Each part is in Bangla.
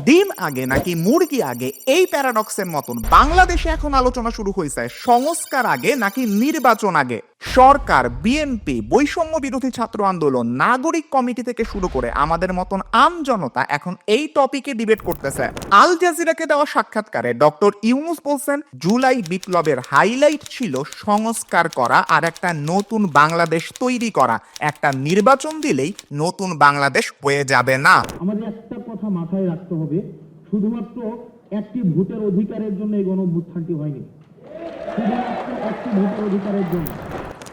ডিম আগে নাকি মুরগি আগে, এই প্যারাডক্সের মতন বাংলাদেশে এখন আলোচনা শুরু হয়েছে সংস্কার আগে নাকি নির্বাচন আগে। সরকার, বিএনপি, বৈষম্য বিরোধী ছাত্র আন্দোলন, নাগরিক কমিটি থেকে শুরু করে আমাদের মতন আম জনতা এখন এই টপিকে ডিবেট করতেছে। আল জাজিরাকে দেওয়া সাক্ষাৎকারে ডক্টর ইউনূস বলছেন, জুলাই বিপ্লবের হাইলাইট ছিল সংস্কার করা আর একটা নতুন বাংলাদেশ তৈরি করা। একটা নির্বাচন দিলেই নতুন বাংলাদেশ হয়ে যাবে না। আমাদের একটা কথা মাথায় রাখতে হবে, শুধুমাত্র একটি ভোটের অধিকারের জন্য এই গণঅভ্যুত্থানটি হয়নি, শুধুমাত্র একটি ভোটের অধিকারের জন্য।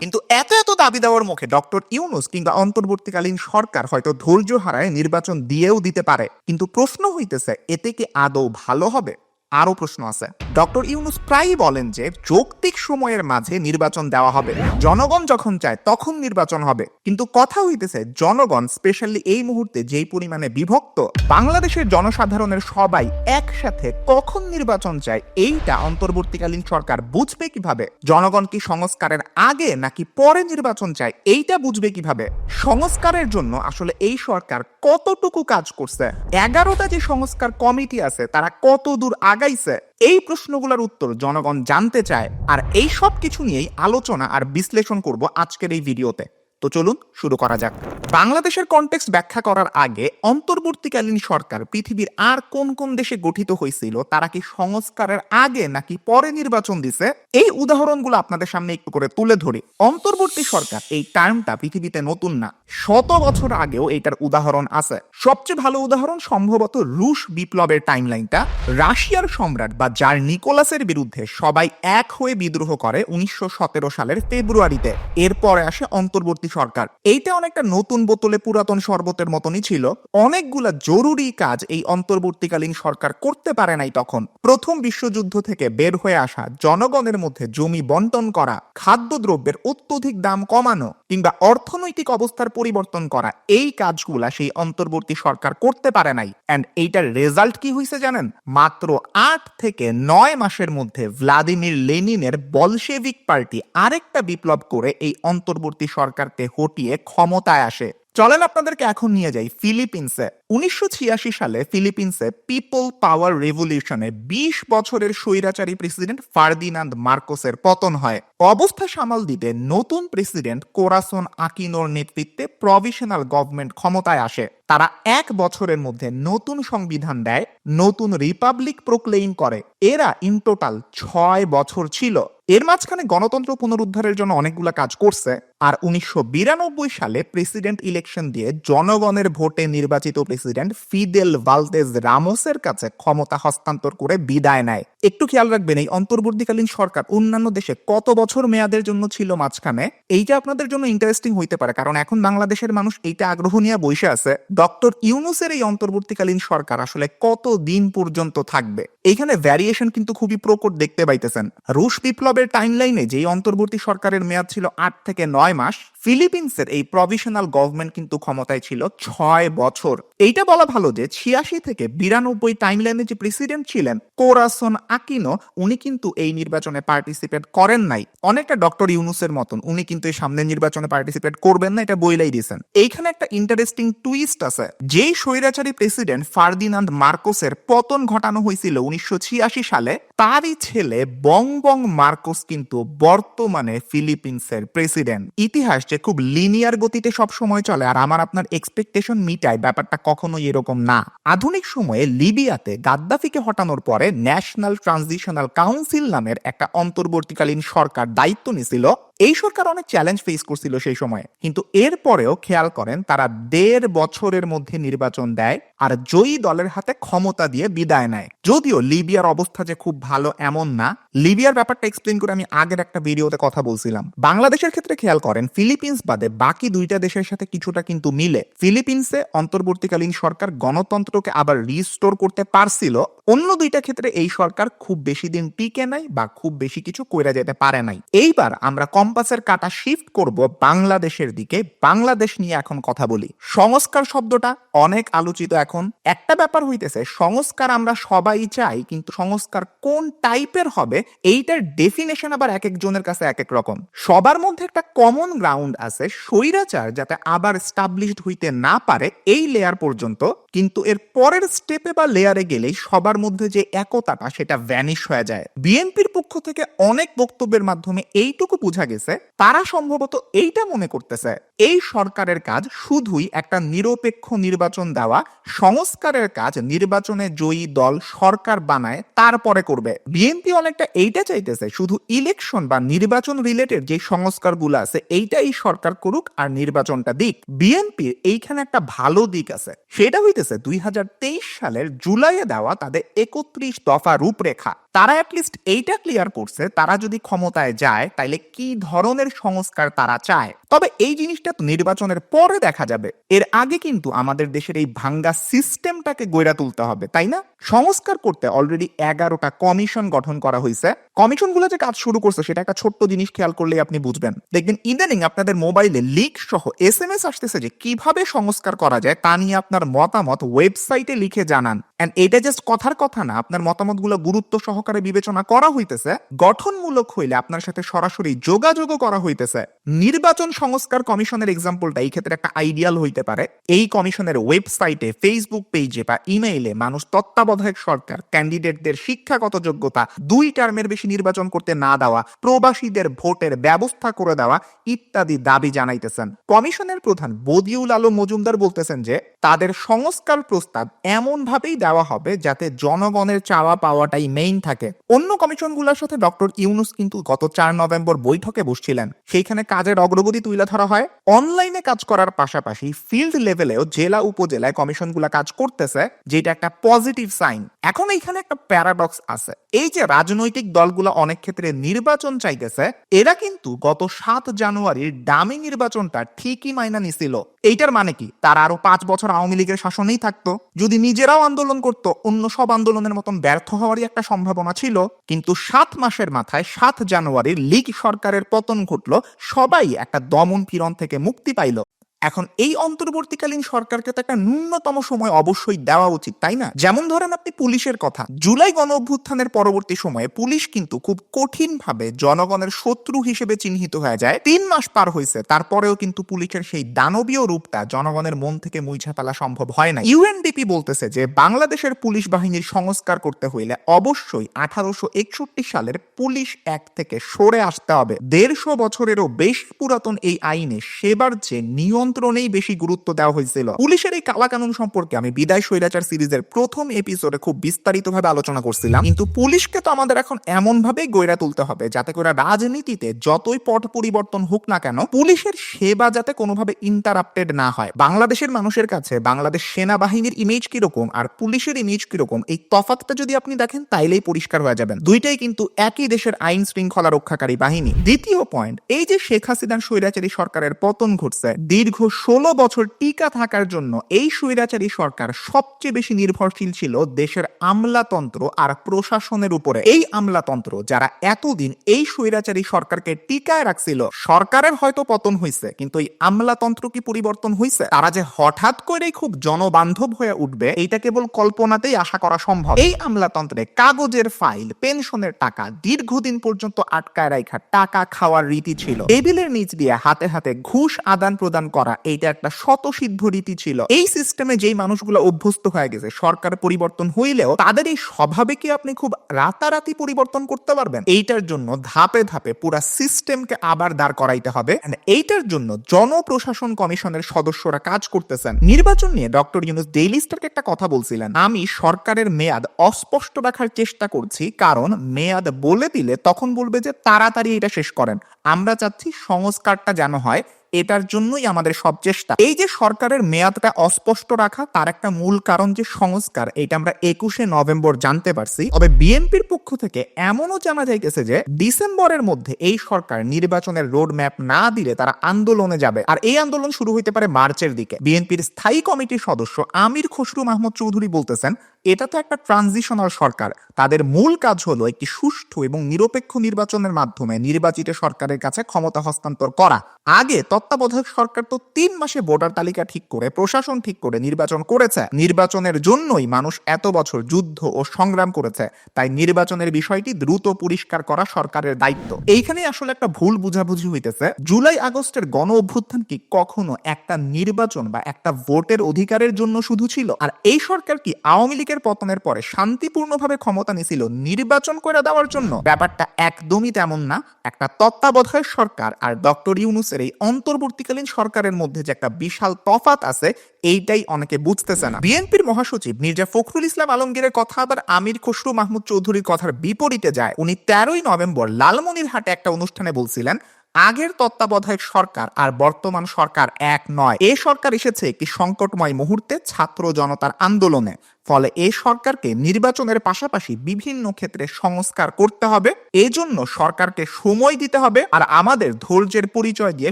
কিন্তু এত এত দাবি দেওয়ার মুখে ডক্টর ইউনূস কিংবা অন্তর্বর্তীকালীন সরকার হয়তো ধৈর্য হারায় নির্বাচন দিয়েও দিতে পারে, কিন্তু প্রশ্ন হইতেছে এতে কি আদৌ ভালো হবে? আরো প্রশ্ন আছে। ডক্টর ইউনূস প্রায়ই বলেন যে যৌক্তিক সময়ের মাঝে নির্বাচন দেওয়া হবে, জনগণ যখন চায় তখন নির্বাচন হবে। কিন্তু কথা হইতেছে জনগণ স্পেশালি এই মুহূর্তে যেই পরিমাণে বিভক্ত, বাংলাদেশের জনসাধারণের সবাই একসাথে কখন নির্বাচন চায় এইটা অন্তর্বর্তীকালীন সরকার বুঝবে কিভাবে? জনগণ কি সংস্কারের আগে নাকি পরে নির্বাচন চায় এইটা বুঝবে কিভাবে? সংস্কারের জন্য আসলে এই সরকার কতটুকু কাজ করছে? 11টা যে সংস্কার কমিটি আছে তারা কত দূর আগাইছে? এই প্রশ্নগুলোর উত্তর জনগণ জানতে চায়, আর এই সব কিছু নিয়েই আলোচনা আর বিশ্লেষণ করব আজকের এই ভিডিওতে। তো চলুন শুরু করা যাক। বাংলাদেশের কনটেক্সট ব্যাখ্যা করার আগে অন্তর্বর্তীকালীন সরকার পৃথিবীর আর কোন কোন দেশে গঠিত হয়েছিল, তারা কি সংস্কারের আগে নাকি পরে নির্বাচন দিছে, এই উদাহরণগুলো আপনাদের সামনে একটু করে তুলে ধরি। অন্তর্বর্তী সরকার এই টার্মটা পৃথিবীতে নতুন না, 100 বছর আগেও এইটার উদাহরণ আছে। সবচেয়ে ভালো উদাহরণ সম্ভবত রুশ বিপ্লবের টাইমলাইনটা। রাশিয়ার সম্রাট বা জার নিকোলাসের বিরুদ্ধে সবাই এক হয়ে বিদ্রোহ করে 1917 সালের ফেব্রুয়ারিতে। এরপরে আসে অন্তর্বর্তী সরকার। এইটা অনেকটা নতুন বোতলে পুরাতন শরবতের মতনই ছিল। অনেকগুলা জরুরি কাজ এই অন্তর্বর্তীকালীন সরকার করতে পারে নাই তখন। প্রথম বিশ্বযুদ্ধ থেকে বের হয়ে আসা, জনগণের মধ্যে জমি বন্টন করা, খাদ্যদ্রব্যের অত্যধিক দাম কমানো কিংবা অর্থনৈতিক অবস্থার পরিবর্তন করা, এই কাজগুলা সেই অন্তর্বর্তী সরকার করতে পারে নাই। এন্ড এইটার রেজাল্ট কি হয়েছে জানেন? মাত্র 8 থেকে 9 মাসের মধ্যে ভ্লাদিমির লেনিনের বলশেভিক পার্টি আরেকটা বিপ্লব করে এই অন্তর্বর্তী সরকারকে হটিয়ে ক্ষমতায় আসে। চলেন আপনাদেরকে এখন নিয়ে যাই ফিলিপিন্সে। 1986 সালে ফিলিপিন্সে পিপল পাওয়ার রেভলিউশনে 20 বছরের স্বৈরাচারী প্রেসিডেন্ট ফার্দিনান্দ মার্কোসের পতন হয়। অবস্থা সামাল দিতে নতুন প্রেসিডেন্ট কোরাসন আকিনোর নেতৃত্বে প্রভিশনাল গভর্নমেন্ট ক্ষমতায় আসে। তারা 1 বছরের মধ্যে নতুন সংবিধান দেয়, নতুন রিপাবলিক প্রোক্লেইম করে। এরা ইন টোটাল 6 বছর ছিল। এর মাঝখানে গণতন্ত্র পুনরুদ্ধারের জন্য অনেকগুলা কাজ করছে। আর 1992 সালে প্রেসিডেন্ট ইলেকশন দিয়ে জনগণের ভোটে নির্বাচিত প্রেসিডেন্ট ফিদেল ভালদেজ রামোসের কাছে ক্ষমতা হস্তান্তর করে বিদায় নেয়। একটু খেয়াল রাখবেন, এই অন্তর্বর্তীকালীন সরকার অন্যান্য দেশে কত বছর মেয়াদের জন্য ছিল মাঝখানে, এইটা আপনাদের জন্য ইন্টারেস্টিং হইতে পারে, কারণ এখন বাংলাদেশের মানুষ এইটা আগ্রহ নিয়ে বসে আছে ডক্টর ইউনূসের এই অন্তর্বর্তীকালীন সরকার আসলে কত দিন পর্যন্ত থাকবে। এইখানে ভ্যারিয়েশন কিন্তু খুবই প্রকট দেখতে পাইতেছেন। রুশ বিপ্লবের টাইমলাইনে যেই অন্তর্বর্তী সরকারের মেয়াদ ছিল 8 থেকে 9 মাস, ফিলিপিন্সের এই প্রভিশনাল গভর্নমেন্ট কিন্তু ক্ষমতায় ছিল 6 বছর। এইটা বলা ভালো যে 86 থেকে 92 টাইমলাইনে যে প্রেসিডেন্ট ছিলেন কোরাসন আকিনো, উনি কিন্তু এই নির্বাচনে পার্টিসিপেট করেন নাই। অনেকটা ডক্টর ইউনূসের মতন উনি কিন্তু এই সামনের নির্বাচনে পার্টিসিপেট করবেন না, এটা বইলাই দিয়েছেন। এইখানে একটা ইন্টারেস্টিং টুইস্ট আছে। যেই স্বৈরাচারী প্রেসিডেন্ট ফার্দিনান্দ মার্কোসের পতন ঘটানো হয়েছিল 1986 সালে, তারই ছেলে বং মার্কোস কিন্তু বর্তমানে ফিলিপিন্সের প্রেসিডেন্ট। ইতিহাস যে খুব লিনিয়ার গতিতে সব সময় চলে আর আমার আপনার এক্সপেকটেশন মিটায়, ব্যাপারটা কখনোই এরকম না। আধুনিক সময়ে লিবিয়াতে গাদ্দাফিকে হটানোর পরে ন্যাশনাল ট্রানজিশনাল কাউন্সিল নামের একটা অন্তর্বর্তীকালীন সরকার দায়িত্ব নিছিল। এই সরকার অনেক চ্যালেঞ্জ ফেস করছিল সেই সময়ে, কিন্তু এরপরেও খেয়াল করেন তারা 1.5 বছরের মধ্যে নির্বাচন দেয় আর জয়ী দলের হাতে ক্ষমতা দিয়ে বিদায় নেয়। যদিও লিবিয়ার অবস্থা যে খুব ভালো এমন না, লিবিয়ার ব্যাপারটা এক্সপ্লেন করে আমি আগের একটা ভিডিওতে কথা বলছিলাম। বাংলাদেশের ক্ষেত্রে খেয়াল করেন ফিলিপিন্স বাদে বাকি 2টা দেশের সাথে কিছুটা কিন্তু মিলে। ফিলিপিন্সে অন্তর্বর্তীকালীন সরকার গণতন্ত্রকে আবার রিস্টোর করতে পারছিল, অন্য 2টা ক্ষেত্রে এই সরকার খুব বেশি দিন টিকে নাই বা খুব বেশি কিছু কইরা যেতে পারে নাই। এইবার আমরা কম্পাসের কাঁটা শিফট করব বাংলাদেশের দিকে। বাংলাদেশ নিয়ে এখন কথা বলি। সংস্কার শব্দটা অনেক আলোচিত এখন। একটা ব্যাপার হইতেছে, সংস্কার আমরা সবাই চাই, কিন্তু সংস্কার কোন টাইপের হবে এইটার ডেফিনেশন আবার এক একজনের কাছে এক এক রকম। সবার মধ্যে একটা কমন গ্রাউন্ড আছে, স্বৈরাচার যাতে আবার এস্টাবলিশড হইতে না পারে এই লেয়ার পর্যন্ত কিন্তু এর পরের স্টেপে বা লেয়ারে গেলেই সবার মধ্যে যে একতাটা সেটা ভ্যানিশ হয়ে যায়। বিএনপির পক্ষ থেকে অনেক বক্তব্যের মাধ্যমে এইটুকু বোঝা গেছে, তারা সম্ভবত এইটা মনে করতেছে এই সরকারের কাজ শুধুই একটা নিরপেক্ষ নির্বাচন দেওয়া, সংস্কারের কাজ নির্বাচনে জয়ী দল সরকার বানায় তারপরে করবে। বিএনপি অনেকটা এইটা চাইতেছে শুধু ইলেকশন বা নির্বাচন রিলেটেড যে সংস্কারগুলো আছে এইটাই সরকার করুক আর নির্বাচনটা দিক। বিএনপির এইখানে একটা ভালো দিক আছে, সেটা হইতেছে 2023 সালের জুলাইয়ে দেওয়া তাদের 31 দফা রূপরেখা। তারা অ্যাটলিস্ট এইটা ক্লিয়ার করছে তারা যদি ক্ষমতায় যায় তাইলে কি ধরনের সংস্কার তারা চায়। তবে এই জিনিসটা তো নির্বাচনের পরে দেখা যাবে, এর আগে কিন্তু আমাদের দেশের এই ভাঙ্গা সিস্টেমটাকে গড়ে তুলতে হবে, তাই না? সংস্কার করতে অলরেডি 11টা কমিশন গঠন করা হয়েছে। কমিশনগুলো যে কাজ শুরু করছে সেটা একটা ছোট্ট জিনিস খেয়াল করলেই আপনি বুঝবেন। দেখবেন ইদানিং আপনাদের মোবাইলে লিক সহ SMS আসতেছে যে কিভাবে সংস্কার করা যায় তা নিয়ে আপনার মতামত ওয়েবসাইটে লিখে জানান। এন্ড এটা জাস্ট কথার কথা না, আপনার মতামতগুলো গুরুত্ব সহকারে বিবেচনা করা হইতেছে, গঠনমূলক হইলে আপনার সাথে সরাসরি যোগাযোগও করা হইতেছে। নির্বাচন সংস্কার কমিশনের এক্সাম্পলটা এই ক্ষেত্রে একটা আইডিয়াল হইতে পারে। এই কমিশনের ওয়েবসাইটে, ফেসবুক পেজে বা ইমেইলে মানুষ তত্ত্বাবধায়ক সরকার ক্যান্ডিডেটদের শিক্ষাগত যোগ্যতা, 2 টার্মের বেশি নির্বাচন করতে না দেওয়া, প্রবাসীদের ভোটের ব্যবস্থা করে দেওয়া ইত্যাদি দাবি জানাইতেছেন। কমিশনের প্রধান বদিউল আলম মজুমদার বলতেছেন যে তাদের সংস্কার প্রস্তাব এমন ভাবেই দেওয়া হবে যাতে জনগণের চাওয়া পাওয়াটাই মেইন থাকে। অন্য কমিশনগুলোর সাথে ডক্টর ইউনূস কিন্তু গত 4 নভেম্বর বৈঠকে বসছিলেন, সেইখানে কাজের অগ্রগতি তুলে ধরা হয়। অনলাইনে কাজ করার পাশাপাশি ফিল্ড লেভেলেও জেলা উপজেলায় কমিশনগুলো কাজ করতেছে, যেটা একটা পজিটিভ সাইন। এখন এইখানে একটা প্যারাডক্স আছে, এই যে রাজনৈতিক দলগুলো অনেক ক্ষেত্রে নির্বাচন চাইতেছে, এরা কিন্তু গত 7 জানুয়ারির ডামি নির্বাচনটা ঠিকই মাইনা নিছিল। এইটার মানে কি তারা আরো 5 বছর আওয়ামী লীগের শাসনেই থাকতো। যদি নিজেরাও আন্দোলন করতো অন্য সব আন্দোলনের মতন ব্যর্থ হওয়ারই একটা সম্ভাবনা ছিল। কিন্তু 7 মাসের মাথায় 7 জানুয়ারির লীগ সরকারের পতন ঘটলো, সবাই একটা দমন পীড়ন থেকে মুক্তি পাইল। এখন এই অন্তর্বর্তীকালীন সরকারকে তো একটা ন্যূনতম সময় অবশ্যই দেওয়া উচিত, তাই না? যেমন ধরেন আপনি পুলিশের কথা, জুলাই গণ অভ্যুত্থানের পরবর্তী সময়ে পুলিশ কিন্তু খুব কঠিনভাবে জনগণের শত্রু হিসেবে চিহ্নিত হয়ে যায়। 3 মাস পার হয়েছে, তারপরেও কিন্তু পুলিশের সেই দানবীয় রূপটা জনগণের মন থেকে মুছে ফেলা সম্ভব হয় না। ইউএনডিপি বলতেছে যে বাংলাদেশের পুলিশ বাহিনীর সংস্কার করতে হইলে অবশ্যই 1861 সালের পুলিশ অ্যাক্ট থেকে সরে আসতে হবে। 150 বছরেরও বেশি পুরাতন এই আইনে সেবার যে নিয়ন্ত্রণেই বেশি গুরুত্ব দেওয়া হয়েছিল। পুলিশের এই কালাকানুন সম্পর্কে আমি বিদায় স্বৈরাচার সিরিজের প্রথম এপিসোডে খুব বিস্তারিতভাবে আলোচনা করছিলাম। কিন্তু পুলিশকে তো আমাদের এখন এমন ভাবেই গড়ে তুলতে হবে যাতে করে রাজনীতিতে যতই পট পরিবর্তন হোক না কেন পুলিশের সেবা যাতে কোনোভাবে ইন্টারাপ্টেড না হয়। বাংলাদেশের মানুষের কাছে বাংলাদেশ সেনাবাহিনীর ইমেজ কিরকম আর পুলিশের ইমেজ কিরকম, এই তফাৎটা যদি আপনি দেখেন তাইলেই পরিষ্কার হয়ে যাবেন। দুইটাই কিন্তু একই দেশের আইন শৃঙ্খলা রক্ষাকারী বাহিনী। দ্বিতীয় পয়েন্ট, এই যে শেখ হাসিনার স্বৈরাচারী সরকারের পতন ঘটছে, দীর্ঘ 16 বছর টিকা থাকার জন্য এই স্বৈরাচারী সরকার সবচেয়ে বেশি নির্ভরশীল ছিল দেশের আমলাতন্ত্র আর প্রশাসনের উপরে। এই আমলাতন্ত্র যারা এতদিন এই স্বৈরাচারী সরকারকে টিকায় রাখছিল, সরকারের হয়তো পতন হয়েছে কিন্তু এই আমলাতন্ত্র কি পরিবর্তন হয়েছে? তারা যে হঠাৎ করেই খুব জনবান্ধব হয়ে উঠবে এইটা কেবল কল্পনাতেই আশা করা সম্ভব। এই আমলাতন্ত্রে কাগজের ফাইল, পেনশনের টাকা দীর্ঘদিন পর্যন্ত আটকায় রাখা, টাকা খাওয়ার রীতি ছিল। টেবিলের নিচ দিয়ে হাতে হাতে ঘুষ আদান প্রদান করা, এইটা একটা শতসিদ্ধ রীতি ছিল। এই সিস্টেমে যেই মানুষগুলো অভ্যস্ত হয়ে গেছে, সরকার পরিবর্তন হইলেও তাদের এই স্বভাবে কি আপনি খুব রাতারাতি পরিবর্তন করতে পারবেন? এইটার জন্য ধাপে ধাপে পুরা সিস্টেমকে আবার দাঁড় করাইতে হবে। এইটার জন্য জনপ্রশাসন কমিশনের সদস্যরা কাজ করতেছেন। নির্বাচন নিয়ে ডক্টর ইউনূস ডেইলি স্টারকে একটা কথা বলছিলেন, আমি সরকারের মেয়াদ অস্পষ্ট রাখার চেষ্টা করছি, কারণ মেয়াদ বলে দিলে তখন বলবে যে তাড়াতাড়ি এটা শেষ করেন। আমরা চাচ্ছি সংস্কারটা যেন হয়, এটার জন্যই আমাদের সব চেষ্টা। এই যে সরকারের মেয়াদটা অস্পষ্ট রাখা, তার একটা মূল কারণ যে সংস্কার, এটা আমরা 21শে নভেম্বর জানতে পারছি। তবে বিএনপির পক্ষ থেকে এমনও জানা যাইতেছে যে ডিসেম্বরের মধ্যে এই সরকার নির্বাচনের রোড ম্যাপ না দিলে তারা আন্দোলনে যাবে, আর এই আন্দোলন শুরু হইতে পারে মার্চের দিকে। বিএনপির স্থায়ী কমিটির সদস্য আমির খসরু মাহমুদ চৌধুরী বলতেছেন, এটা তো একটা ট্রানজিশনাল সরকার, তাদের মূল কাজ হলো একটি সুষ্ঠু এবং নিরপেক্ষ নির্বাচনের মাধ্যমে নির্বাচিত সরকারের কাছে ক্ষমতা হস্তান্তর করা। আগে তত্ত্বাবধায়ক সরকার তো 3 মাসে ভোটার তালিকা ঠিক করে, প্রশাসন ঠিক করে নির্বাচন করেছে। নির্বাচনের জন্যই মানুষ এত বছর যুদ্ধ ও সংগ্রাম করেছে, তাই নির্বাচনের বিষয়টি দ্রুত পরিষ্কার করা সরকারের দায়িত্ব। এইখানে আসলে একটা ভুল বুঝাবুঝি হইতেছে। জুলাই আগস্টের গণ অভ্যুত্থান কি কখনো একটা নির্বাচন বা একটা ভোটের অধিকারের জন্য শুধু ছিল? আর এই সরকার কি আওয়ামী লীগের পতনের পরে শান্তিপূর্ণভাবে ক্ষমতা নিছিল নির্বাচন করে দেওয়ার জন্য? ব্যাপারটা একদমই তেমন না। একটা তত্ত্বাবধায়ক সরকার আর ডক্টর ইউনূসের এই অন্তর্বর্তীকালীন সরকারের মধ্যে যে একটা বিশাল তফাৎ আছে, এইটাই অনেকে বুঝতেছে না। বিএনপির মহাসচিব মির্জা ফখরুল ইসলাম আলমগীরের কথা আবার আমির খসরু মাহমুদ চৌধুরীর কথার বিপরীতে যায়। উনি 13ই নভেম্বর লালমনিরহাটে একটা অনুষ্ঠানে বলছিলেন, আগের তত্ত্বাবধায়ক সরকার আর বর্তমান সরকার এক নয়। এ সরকার এসেছে একটি সংকটময় মুহূর্তে ছাত্র জনতার আন্দোলনে। ফলে এই সরকারকে নির্বাচনের পাশাপাশি বিভিন্ন ক্ষেত্রে সংস্কার করতে হবে। এজন্য সরকারকে সময় দিতে হবে আর আমাদের ধৈর্যের পরিচয় দিয়ে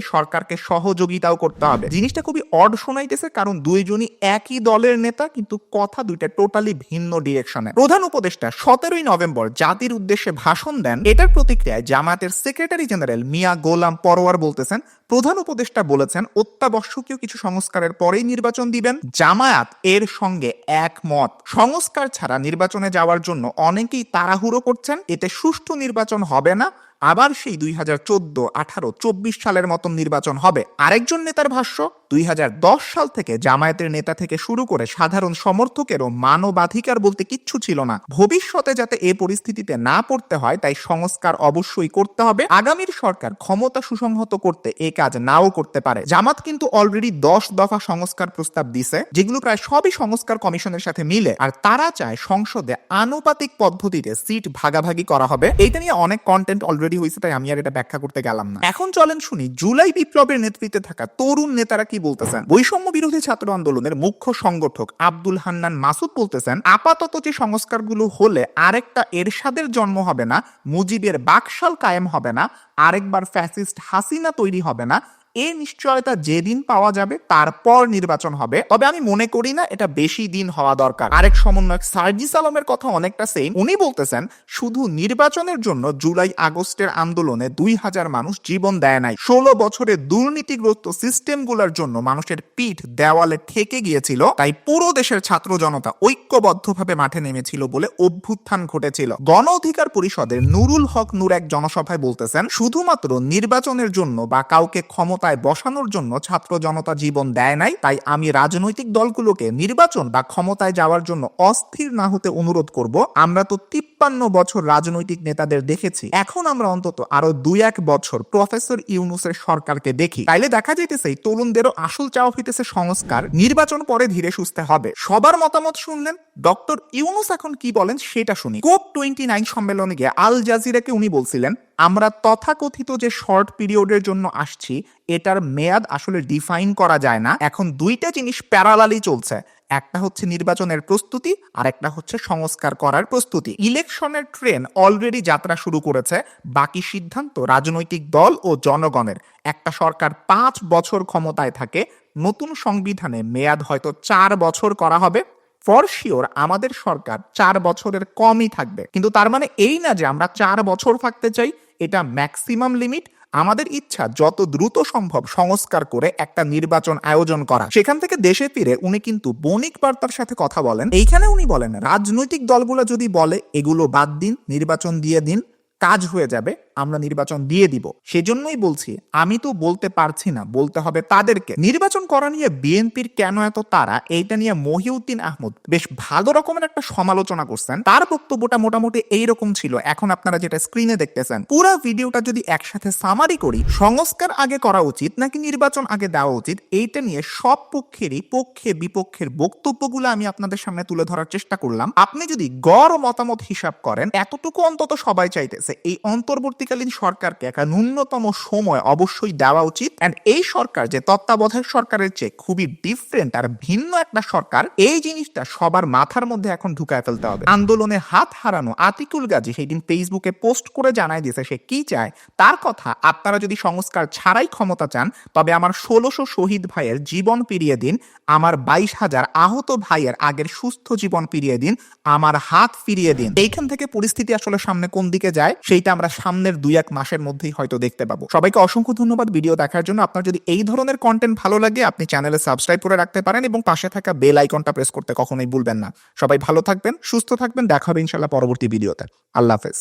সরকারকে সহযোগিতাও করতে হবে। জিনিসটা খুবই অড শোনাইতেছে, কারণ দুইজনই একই দলের নেতা, কিন্তু কথা দুইটা টোটালি ভিন্ন ডিরেকশনে। প্রধান উপদেষ্টা 17ই নভেম্বর জাতির উদ্দেশ্যে ভাষণ দেন। এটার প্রতিক্রিয়ায় জামায়াতের সেক্রেটারি জেনারেল মিয়া গোলাম পরোয়ার বলতেছেন, প্রধান উপদেষ্টা বলেছেন অত্যাবশ্যকীয় কিছু সংস্কারের পরেই নির্বাচন দিবেন। জামায়াত এর সঙ্গে একমত। সংস্কার ছাড়া নির্বাচনে যাওয়ার জন্য অনেকেই তাড়াহুড়ো করছেন, এতে সুষ্ঠু নির্বাচন হবে না, আবার সেই 2014, 18, 24 সালের মতন নির্বাচন হবে। আরেকজন নেতার ভাষ্য, 2010 সাল থেকে জামায়াতের নেতা থেকে শুরু করে সাধারণ সমর্থকেরও মানবাধিকার বলতে কিচ্ছু ছিল না। ভবিষ্যতে যাতে এ পরিস্থিতিতে না পড়তে হয়, তাই সংস্কার অবশ্যই করতে হবে। আগামীর সরকার ক্ষমতা সুসংহত করতে এ কাজ নাও করতে পারে। জামাত কিন্তু অলরেডি 10 দফা সংস্কার প্রস্তাব দিছে, যেগুলো প্রায় সবই সংস্কার কমিশনের সাথে মিলে। আর তারা চায় সংসদে আনুপাতিক পদ্ধতিতে সিট ভাগাভাগি করা হবে। এইটা নিয়ে অনেক কন্টেন্ট অলরেডি হয়েছে, তাই আমি আর এটা ব্যাখ্যা করতে গেলাম না। এখন চলেন শুনি জুলাই বিপ্লবের নেতৃত্বে থাকা তরুণ নেতারা কি বলতেছেন। বৈষম্য বিরোধী ছাত্র আন্দোলনের মুখ্য সংগঠক আব্দুল হান্নান মাসুদ বলতেছেন, আপাতত যে সংস্কারগুলো হলে আরেকটা এরশাদের জন্ম হবে না, মুজিবের বাকশাল কায়েম হবে না, আরেকবার ফ্যাসিস্ট হাসিনা তৈরি হবে না। এই নিশ্চয়তা যেদিন পাওয়া যাবে তারপর নির্বাচন হবে। তবে আমি মনে করি না এটা বেশি দিন হওয়া দরকার। আরেক সমন্বয়ক সার্জিস আলমের কথা অনেকটা সেম। উনি বলতেছেন, শুধু নির্বাচনের জন্য জুলাই আগস্টের আন্দোলনে 2000 মানুষ জীবন দেয় নাই। 16 বছরের দুর্নীতিগ্রস্ত সিস্টেমগুলোর জন্য মানুষের পিঠ দেওয়ালে ঠেকে গিয়েছিল, তাই পুরো দেশের ছাত্র জনতা ঐক্যবদ্ধভাবে মাঠে নেমেছিল বলে অভ্যুত্থান ঘটেছিল। গণ অধিকার পরিষদের নুরুল হক নূর এক জনসভায় বলতেছেন, শুধুমাত্র নির্বাচনের জন্য বা কাউকে ক্ষমতায় বসানোর জন্য ছাত্র জনতা জীবন দেয় নাই, তাই আমি রাজনৈতিক দলগুলোকে নির্বাচন বা ক্ষমতায় যাওয়ার জন্য অস্থির না হতে অনুরোধ করব। আমরা তো 53 বছর রাজনৈতিক নেতাদের দেখেছি, এখন আমরা অন্তত আরো 2-1 বছর প্রফেসর ইউনূসের সরকারকে দেখি। তাইলে দেখা যাইতেছে তরুণদেরও আসল চাওয়া হইতেছে সংস্কার, নির্বাচন পরে ধীরে সুস্থে হবে। সবার মতামত শুনলেন, ডক্টর ইউনূস এখন কি বলেন সেটা শুনি। COP29 সম্মেলনে গিয়ে আল জাজিরাকে উনি বলছিলেন, আমরা তথাকথিত যে শর্ট পিরিয়ডের জন্য আসছি, এটার মেয়াদ আসলে ডিফাইন করা যায় না। এখন দুইটা জিনিস প্যারালালি চলছে, একটা হচ্ছে নির্বাচনের প্রস্তুতি আর একটা হচ্ছে সংস্কার করার প্রস্তুতি। ইলেকশনের ট্রেন অলরেডি যাত্রা শুরু করেছে, বাকি সিদ্ধান্ত রাজনৈতিক দল ও জনগণের। একটা সরকার 5 বছর ক্ষমতায় থাকে, নতুন সংবিধানে মেয়াদ হয়তো 4 বছর করা হবে। ফর শিওর আমাদের সরকার 4 বছরের কমই থাকবে, কিন্তু তার মানে এই না যে আমরা 4 বছর থাকতে চাই, এটা ম্যাক্সিমাম লিমিট। আমাদের ইচ্ছা যত দ্রুত সম্ভব সংস্কার করে একটা নির্বাচন আয়োজন করা। সেখান থেকে দেশে ফিরে উনি কিন্তু বণিক বার্তার সাথে কথা বলেন। এইখানে উনি বলেন, রাজনৈতিক দলগুলো যদি বলে এগুলো বাদ দিন, নির্বাচন দিয়ে দিন, কাজ হয়ে যাবে, আমরা নির্বাচন দিয়ে দিব। সেজন্যই বলছি, আমি তো বলতে পারছি না, বলতে হবে তাদেরকে। নির্বাচন করা নিয়ে বিএনপির কেন এত তাড়া, এইটা নিয়ে মহিউদ্দিন আহমদ বেশ ভালো রকমের একটা সমালোচনা করছেন। তার বক্তব্যটা মোটামুটি এইরকম ছিল, এখন আপনারা যেটা স্ক্রিনে দেখতেছেন। পুরো ভিডিওটা যদি একসাথে সামারি করি, সংস্কার আগে করা উচিত নাকি নির্বাচন আগে দেওয়া উচিত, এইটা নিয়ে সব পক্ষেরই পক্ষে বিপক্ষের বক্তব্যগুলো আমি আপনাদের সামনে তুলে ধরার চেষ্টা করলাম। আপনি যদি গড় মতামত হিসাব করেন, এতটুকু অন্তত সবাই চাইতেছে এই অন্তর্বর্তী অন্তর্বর্তীকালীন সরকারকে একটা ন্যূনতম সময় অবশ্যই দেওয়া উচিত। এন্ড এই সরকার যে তত্ত্বাবধায়ক সরকারের চেয়ে খুবই ডিফারেন্ট আর ভিন্ন একটা সরকার, এই জিনিসটা সবার মাথার মধ্যে এখন ঢুকায় ফেলতে হবে। আন্দোলনে হাত হারানো আতিকুল গাজী সেই দিন ফেসবুকে পোস্ট করে জানায় দিয়েছে সে কি চায়। তার কথা, আপনারা যদি সংস্কার ছাড়াই ক্ষমতা চান তবে আমার ১৬০০ শহীদ ভাইয়ের জীবন ফিরিয়ে দিন, আমার ২২,০০০ আহত ভাইয়ের আগের সুস্থ জীবন ফিরিয়ে দিন, আমার হাত ফিরিয়ে দিন। এইখান থেকে পরিস্থিতি আসলে সামনে কোন দিকে যায় সেইটা আমরা সামনের ২-১ মাসের মধ্যেই হয়তো দেখতে পাবো। সবাইকে অসংখ্য ধন্যবাদ ভিডিও দেখার জন্য। আপনার যদি এই ধরনের কন্টেন্ট ভালো লাগে আপনি চ্যানেলে সাবস্ক্রাইব করে রাখতে পারেন এবং পাশে থাকা বেল আইকনটা প্রেস করতে কখনোই ভুলবেন না। সবাই ভালো থাকবেন, সুস্থ থাকবেন, দেখা হবে ইনশাআল্লাহ পরবর্তী ভিডিওতে। আল্লাহ হাফেজ।